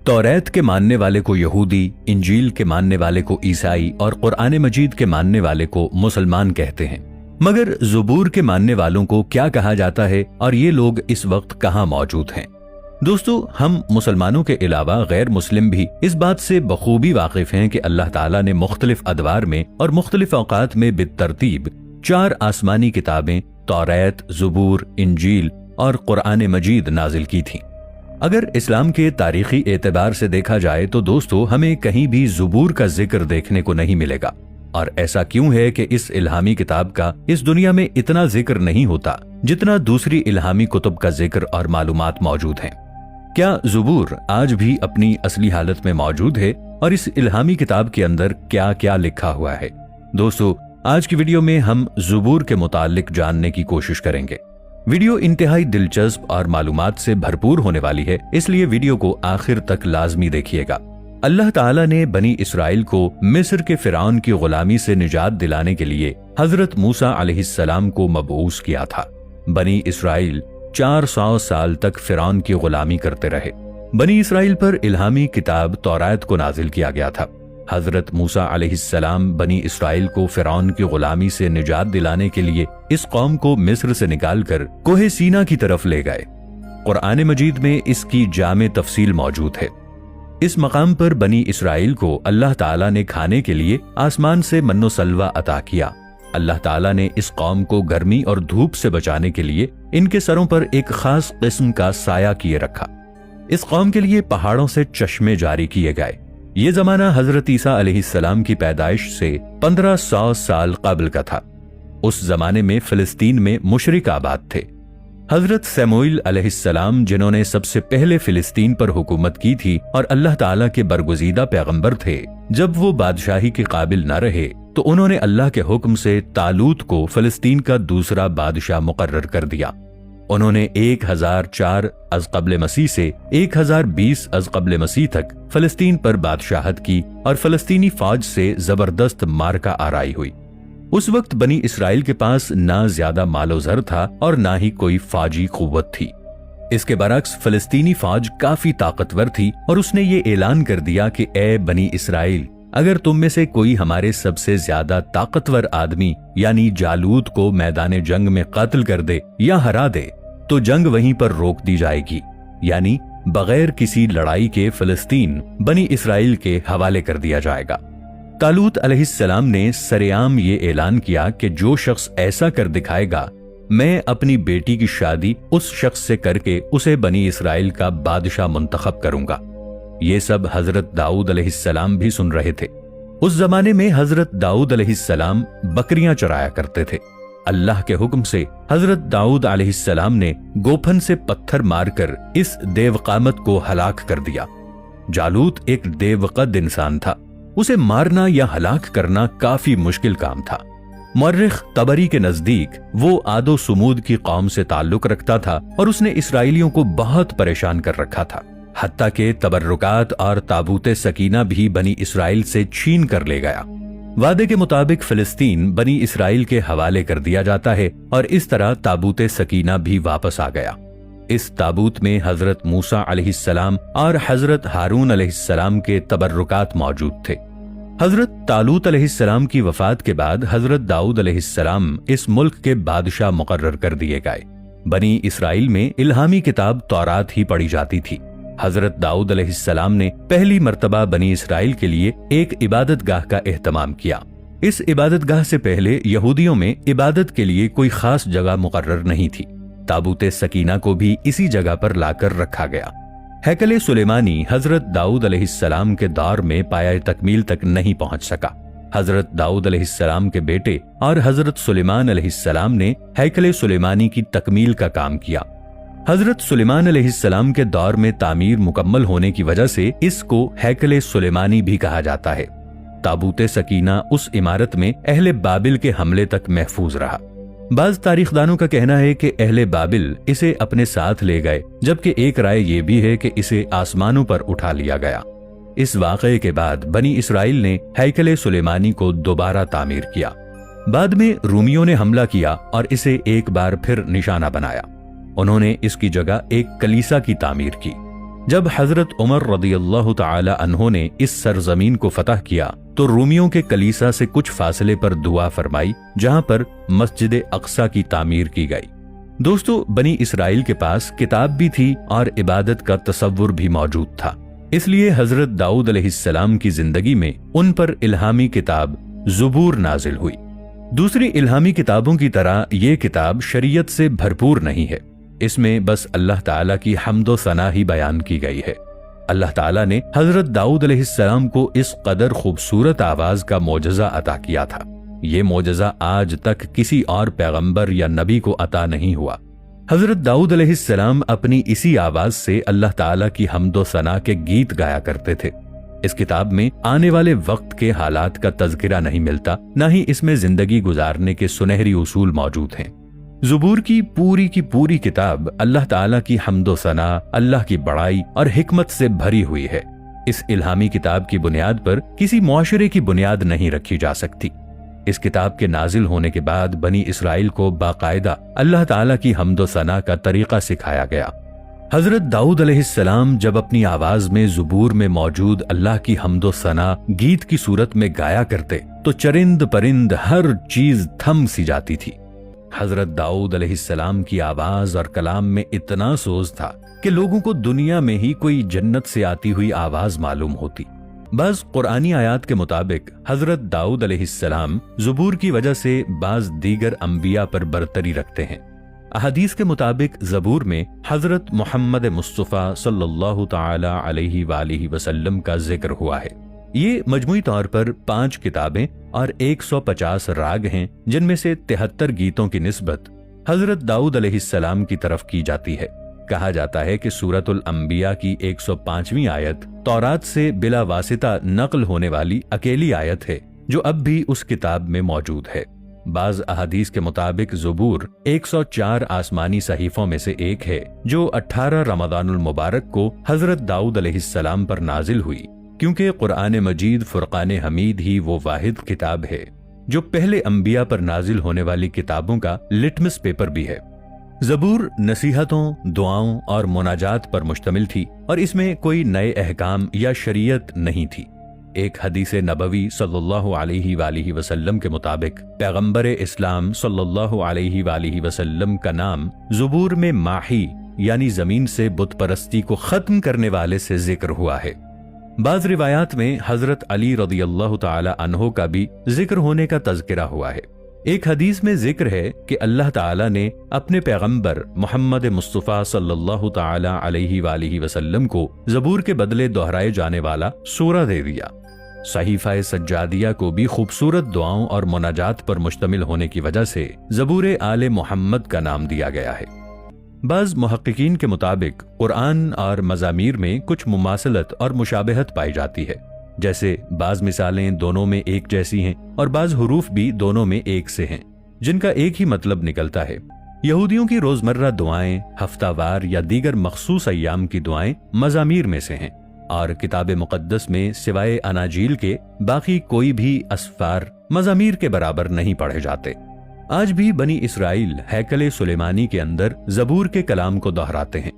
तौरात के मानने वाले को यहूदी, इंजील के मानने वाले को ईसाई और कुरान मजीद के मानने वाले को मुसलमान कहते हैं। मगर ज़बूर के मानने वालों को क्या कहा जाता है और ये लोग इस वक्त कहाँ मौजूद हैं? दोस्तों, हम मुसलमानों के अलावा गैर मुस्लिम भी इस बात से बखूबी वाकिफ हैं कि अल्लाह ताला ने मुख्तलिफ अदवार में और मुख्तलिफ औकात में बितरतीब 4 आसमानी किताबें तौरात, ज़बूर, इंजील और कुरान मजीद नाजिल की थीं। अगर इस्लाम के तारीखी एतबार से देखा जाए तो दोस्तों, हमें कहीं भी ज़बूर का जिक्र देखने को नहीं मिलेगा। और ऐसा क्यों है कि इस इल्हामी किताब का इस दुनिया में इतना जिक्र नहीं होता जितना दूसरी इल्हामी कुतुब का जिक्र और मालूमात मौजूद हैं? क्या ज़बूर आज भी अपनी असली हालत में मौजूद है और इस इल्हामी किताब के अंदर क्या क्या लिखा हुआ है? दोस्तों, आज की वीडियो में हम ज़बूर के मुतालिक जानने की कोशिश करेंगे। वीडियो इंतहाई दिलचस्प और मालूमात से भरपूर होने वाली है, इसलिए वीडियो को आखिर तक लाजमी देखिएगा। अल्लाह ताला ने बनी इसराइल को मिस्र के फिरौन की गुलामी से निजात दिलाने के लिए हजरत मूसा अलैहिस्सलाम को मबऊस किया था। बनी इसराइल 400 साल तक फिरौन की गुलामी करते रहे। बनी इसराइल पर इल्हामी किताब तौरात को नाजिल किया गया था। हजरत मूसा अलैहिस्सलाम बनी इसराइल को फिरौन की गुलामी से निजात दिलाने के लिए इस कौम को मिस्र से निकालकर कोहे सीना की तरफ ले गए। कुरान मजीद में इसकी जामे तफसील मौजूद है। इस मकाम पर बनी इसराइल को अल्लाह ताला ने खाने के लिए आसमान से मन्नो सलवा अता किया। अल्लाह ताला ने इस कौम को गर्मी और धूप से बचाने के लिए इनके सरों पर एक खास किस्म का साया किए रखा। इस कौम के लिए पहाड़ों से चश्मे जारी किए गए। ये जमाना हजरत ईसा अलैहिस्सलाम की पैदाइश से 1500 साल कबल का था। उस जमाने में फिलिस्तीन में मुशरिक आबाद थे। हजरत सैमुएल अलैहिस्सलाम, जिन्होंने सबसे पहले फिलिस्तीन पर हुकूमत की थी और अल्लाह ताला के बरगुज़ीदा पैगंबर थे, जब वो बादशाही के काबिल न रहे तो उन्होंने अल्लाह के हुक्म से तालूत को फिलिस्तीन का दूसरा बादशाह मुकर्रर कर दिया। उन्होंने 1004 अज़ क़ब्ल मसीह से 1020 अज़ क़ब्ल मसीह तक फिलिस्तीन पर बादशाहत की और फिलिस्तीनी फौज से जबरदस्त मार्का आराई हुई। उस वक्त बनी इसराइल के पास ना ज्यादा मालो ज़र था और ना ही कोई फौजी कुव्वत थी। इसके बरक्स फिलिस्तीनी फौज काफी ताकतवर थी और उसने ये ऐलान कर दिया कि ए बनी इसराइल, अगर तुम में से कोई हमारे सबसे ज्यादा ताकतवर आदमी यानी जालूत को मैदान जंग में कत्ल कर दे या हरा दे तो जंग वहीं पर रोक दी जाएगी, यानी बगैर किसी लड़ाई के फिलिस्तीन बनी इसराइल के हवाले कर दिया जाएगा। तालूत अलैहिस्सलाम ने सरेआम ये ऐलान किया कि जो शख्स ऐसा कर दिखाएगा, मैं अपनी बेटी की शादी उस शख्स से करके उसे बनी इसराइल का बादशाह मुंतखब करूंगा। ये सब हजरत दाऊद अलैहिस्सलाम भी सुन रहे थे। उस जमाने में हजरत दाऊद अलैहिस्सलाम बकरियां चराया करते थे। अल्लाह के हुक्म से हजरत दाऊद अलैहिस्सलाम ने गोफन से पत्थर मारकर इस देवकामत को हलाक कर दिया। जालूत एक देवकद इंसान था। उसे मारना या हलाक करना काफी मुश्किल काम था। मुअर्रिख तबरी के नजदीक वो आदो सुमूद की कौम से ताल्लुक रखता था और उसने इसराइलियों को बहुत परेशान कर रखा था। हत्ता के तबर्रुकात और ताबूते सकीना भी बनी इसराइल से छीन कर ले गया। वादे के मुताबिक फिलिस्तीन बनी इसराइल के हवाले कर दिया जाता है और इस तरह ताबूते सकीना भी वापस आ गया। इस ताबूत में हजरत मूसा अलैहिस्सलाम और हजरत हारून अलैहिस्सलाम के तबर्रुकात मौजूद थे। हजरत तालूत अलैहिस्सलाम की वफात के बाद हजरत दाऊद अलैहिस्सलाम इस मुल्क के बादशाह मुकर्रर कर दिए गए। बनी इसराइल में इल्हामी किताब तौरात ही पढ़ी जाती थी। हजरत दाऊद अलैहिस्सलाम ने पहली मर्तबा बनी इसराइल के लिए एक इबादत गाह का एहतमाम किया। इस इबादत गाह से पहले यहूदियों में इबादत के लिए कोई खास जगह मुकर्रर नहीं थी। ताबूते सकीना को भी इसी जगह पर लाकर रखा गया। हैकले सुलेमानी हजरत दाऊद अलैहिस्सलाम के दौर में पाया तकमील तक नहीं पहुंच सका। हजरत दाऊद अलैहिस्सलाम के बेटे और हजरत सुलेमान अलैहिस्सलाम ने हैकले सुलेमानी की तकमील का काम किया। हजरत सुलेमान अलैहिस्सलाम के दौर में तामीर मुकम्मल होने की वजह से इसको हैकले सुलेमानी भी कहा जाता है। ताबूते सकीना उस इमारत में अहले बाबिल के हमले तक महफूज रहा। बाज तारीखदानों का कहना है कि अहले बाबिल इसे अपने साथ ले गए, जबकि एक राय ये भी है कि इसे आसमानों पर उठा लिया गया। इस वाक़े के बाद बनी इसराइल ने हैकले सुलेमानी को दोबारा तामीर किया। बाद में रूमियों ने हमला किया और इसे एक बार फिर निशाना बनाया। उन्होंने इसकी जगह एक कलीसा की तामीर की। جب حضرت عمر رضی اللہ تعالی عنہ نے اس سرزمین کو فتح کیا تو رومیوں کے کلیسا سے کچھ فاصلے پر دعا فرمائی جہاں پر مسجد اقصی کی تعمیر کی گئی۔ دوستو، بنی اسرائیل کے پاس کتاب بھی تھی اور عبادت کا تصور بھی موجود تھا، اس لیے حضرت داؤد علیہ السلام کی زندگی میں ان پر الہامی کتاب زبور نازل ہوئی۔ دوسری الہامی کتابوں کی طرح یہ کتاب شریعت سے بھرپور نہیں ہے، اس میں بس اللہ تعالیٰ کی حمد و ثنا ہی بیان کی گئی ہے۔ اللہ تعالیٰ نے حضرت داؤد علیہ السلام کو اس قدر خوبصورت آواز کا معجزہ عطا کیا تھا، یہ معجزہ آج تک کسی اور پیغمبر یا نبی کو عطا نہیں ہوا۔ حضرت داؤد علیہ السلام اپنی اسی آواز سے اللہ تعالیٰ کی حمد و ثنا کے گیت گایا کرتے تھے۔ اس کتاب میں آنے والے وقت کے حالات کا تذکرہ نہیں ملتا، نہ ہی اس میں زندگی گزارنے کے سنہری اصول موجود ہیں۔ زبور کی پوری کتاب اللہ تعالیٰ کی حمد و ثنا، اللہ کی بڑائی اور حکمت سے بھری ہوئی ہے۔ اس الہامی کتاب کی بنیاد پر کسی معاشرے کی بنیاد نہیں رکھی جا سکتی۔ اس کتاب کے نازل ہونے کے بعد بنی اسرائیل کو باقاعدہ اللہ تعالیٰ کی حمد و ثنا کا طریقہ سکھایا گیا۔ حضرت داؤد علیہ السلام جب اپنی آواز میں زبور میں موجود اللہ کی حمد و ثنا گیت کی صورت میں گایا کرتے تو چرند پرند ہر چیز تھم سی جاتی تھی۔ حضرت داؤد علیہ السلام کی آواز اور کلام میں اتنا سوز تھا کہ لوگوں کو دنیا میں ہی کوئی جنت سے آتی ہوئی آواز معلوم ہوتی۔ بعض قرآنی آیات کے مطابق حضرت داؤد علیہ السلام زبور کی وجہ سے بعض دیگر انبیاء پر برتری رکھتے ہیں۔ احادیث کے مطابق زبور میں حضرت محمد مصطفیٰ صلی اللہ تعالی علیہ وآلہ وسلم کا ذکر ہوا ہے۔ یہ مجموعی طور پر 5 کتابیں اور 150 راگ ہیں، جن میں سے 73 گیتوں کی نسبت حضرت داؤد علیہ السلام کی طرف کی جاتی ہے۔ کہا جاتا ہے کہ سورۃ الانبیاء کی 105ویں آیت تورات سے بلا واسطہ نقل ہونے والی اکیلی آیت ہے جو اب بھی اس کتاب میں موجود ہے۔ بعض احادیث کے مطابق زبور 104 آسمانی صحیفوں میں سے ایک ہے جو 18 رمضان المبارک کو حضرت داؤد علیہ السلام پر نازل ہوئی، کیونکہ قرآن مجید فرقان حمید ہی وہ واحد کتاب ہے جو پہلے انبیاء پر نازل ہونے والی کتابوں کا لٹمس پیپر بھی ہے۔ زبور نصیحتوں، دعاؤں اور مناجات پر مشتمل تھی اور اس میں کوئی نئے احکام یا شریعت نہیں تھی۔ ایک حدیث نبوی صلی اللہ علیہ وآلہ وسلم کے مطابق پیغمبر اسلام صلی اللہ علیہ وآلہ وسلم کا نام زبور میں ماحی یعنی زمین سے بت پرستی کو ختم کرنے والے سے ذکر ہوا ہے۔ بعض روایات میں حضرت علی رضی اللہ تعالی عنہ کا بھی ذکر ہونے کا تذکرہ ہوا ہے۔ ایک حدیث میں ذکر ہے کہ اللہ تعالی نے اپنے پیغمبر محمد مصطفیٰ صلی اللہ تعالی علیہ وآلہ وسلم کو زبور کے بدلے دہرائے جانے والا سورہ دے دیا۔ صحیفہ سجادیہ کو بھی خوبصورت دعاؤں اور مناجات پر مشتمل ہونے کی وجہ سے زبور آل محمد کا نام دیا گیا ہے۔ بعض محققین کے مطابق قرآن اور مزامیر میں کچھ مماثلت اور مشابہت پائی جاتی ہے، جیسے بعض مثالیں دونوں میں ایک جیسی ہیں اور بعض حروف بھی دونوں میں ایک سے ہیں، جن کا ایک ہی مطلب نکلتا ہے۔ یہودیوں کی روزمرہ دعائیں، ہفتہ وار یا دیگر مخصوص ایام کی دعائیں مزامیر میں سے ہیں، اور کتاب مقدس میں سوائے اناجیل کے باقی کوئی بھی اسفار مزامیر کے برابر نہیں پڑھے جاتے۔ آج بھی بنی اسرائیل ہیکل سلیمانی کے اندر زبور کے کلام کو دہراتے ہیں۔